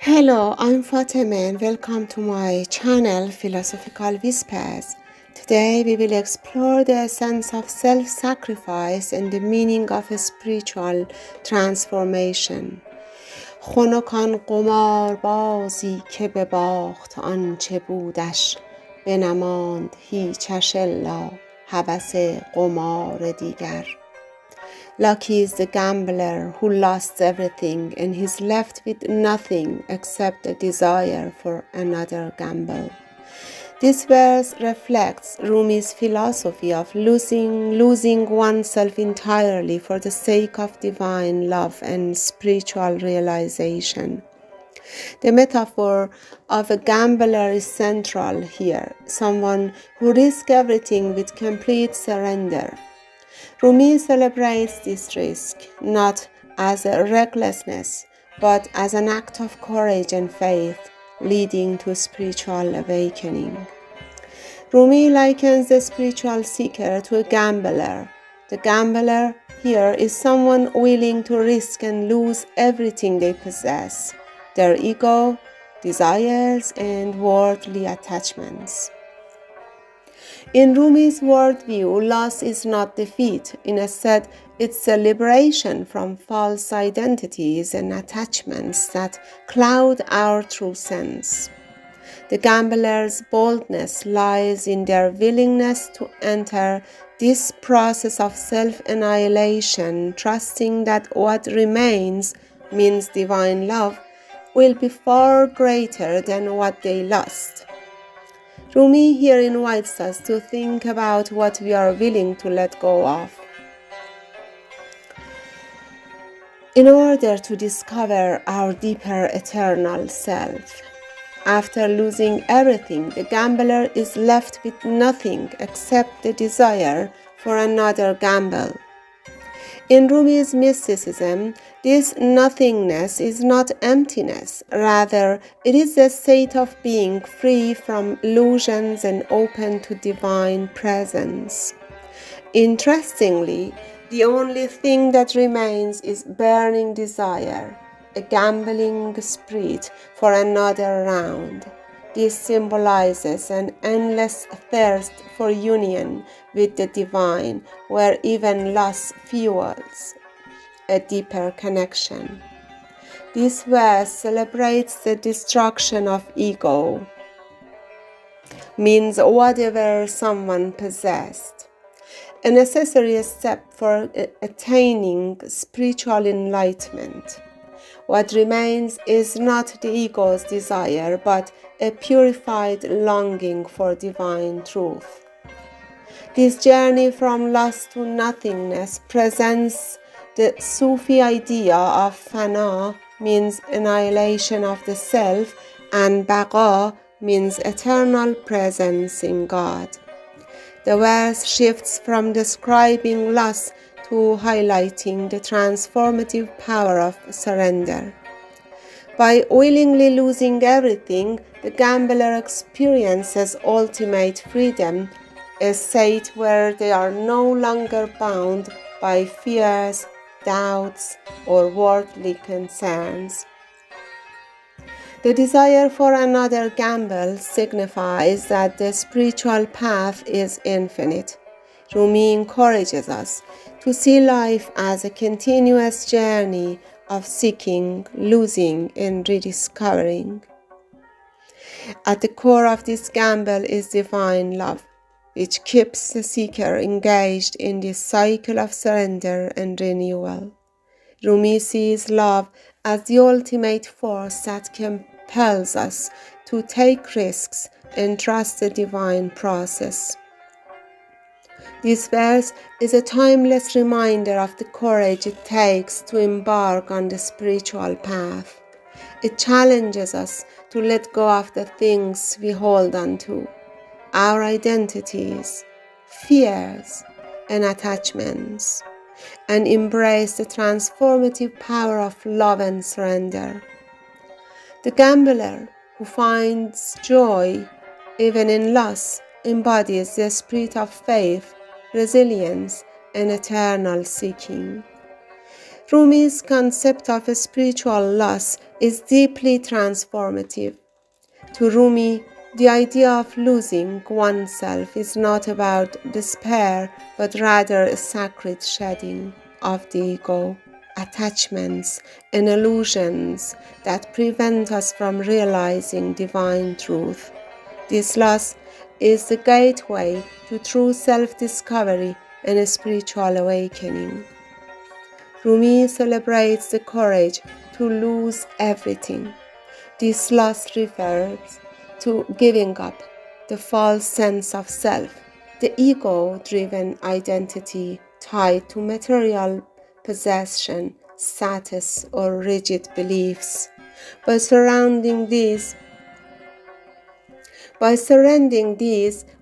Hello, I'm Fatima and welcome to my channel Philosophical Whispers. Today we will explore the essence of self-sacrifice and the meaning of a spiritual transformation. خنک آن قمار بازی که بباخت آنچه بودش بنماند هیچش الا هوس قمار دیگر. Lucky is the gambler who lost everything and is left with nothing except a desire for another gamble. This verse reflects Rumi's philosophy of losing oneself entirely for the sake of divine love and spiritual realization. The metaphor of a gambler is central here, someone who risks everything with complete surrender. Rumi celebrates this risk not as a recklessness, but as an act of courage and faith leading to spiritual awakening. Rumi likens the spiritual seeker to a gambler. The gambler here is someone willing to risk and lose everything they possess, their ego, desires, and worldly attachments. In Rumi's worldview, loss is not defeat. Instead, it's a liberation from false identities and attachments that cloud our true sense. The gambler's boldness lies in their willingness to enter this process of self-annihilation, trusting that what remains means divine love will be far greater than what they lost. Rumi here invites us to think about what we are willing to let go of in order to discover our deeper eternal self. After losing everything, the gambler is left with nothing except the desire for another gamble. In Rumi's mysticism, this nothingness is not emptiness. Rather, it is a state of being free from illusions and open to divine presence. Interestingly, the only thing that remains is burning desire, a gambling spirit for another round. This symbolizes an endless thirst for union with the divine, where even loss fuels a deeper connection. This verse celebrates the destruction of ego, means whatever someone possessed, a necessary step for attaining spiritual enlightenment. What remains is not the ego's desire, but a purified longing for divine truth. This journey from loss to nothingness presents the Sufi idea of fana, means annihilation of the self, and baqa means eternal presence in God. The verse shifts from describing loss to highlighting the transformative power of surrender. By willingly losing everything, the gambler experiences ultimate freedom, a state where they are no longer bound by fears, doubts, or worldly concerns. The desire for another gamble signifies that the spiritual path is infinite. Rumi encourages us to see life as a continuous journey of seeking, losing, and rediscovering. At the core of this gamble is divine love, which keeps the seeker engaged in this cycle of surrender and renewal. Rumi sees love as the ultimate force that compels us to take risks and trust the divine process. This verse is a timeless reminder of the courage it takes to embark on the spiritual path. It challenges us to let go of the things we hold on to, our identities, fears, and attachments, and embrace the transformative power of love and surrender. The gambler who finds joy even in loss embodies the spirit of faith, resilience, and eternal seeking. Rumi's concept of a spiritual loss is deeply transformative. To Rumi, the idea of losing oneself is not about despair, but rather a sacred shedding of the ego, attachments, and illusions that prevent us from realizing divine truth. This loss is the gateway to true self-discovery and a spiritual awakening. Rumi celebrates the courage to lose everything. This loss refers to giving up the false sense of self, the ego-driven identity tied to material possession, status, or rigid beliefs. By surrendering these,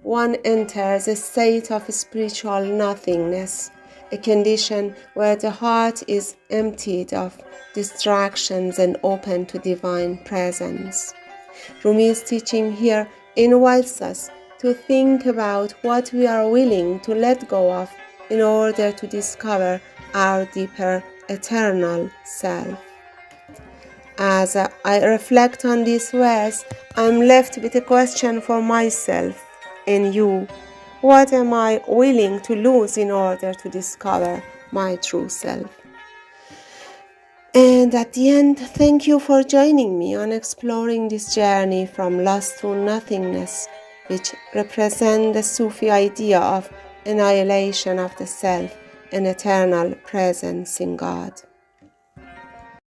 one enters a state of spiritual nothingness, a condition where the heart is emptied of distractions and open to divine presence. Rumi's teaching here invites us to think about what we are willing to let go of in order to discover our deeper eternal self. As I reflect on these words, I'm left with a question for myself and you. What am I willing to lose in order to discover my true self? And at the end, thank you for joining me on exploring this journey from loss to nothingness, which represents the Sufi idea of annihilation of the self and eternal presence in God.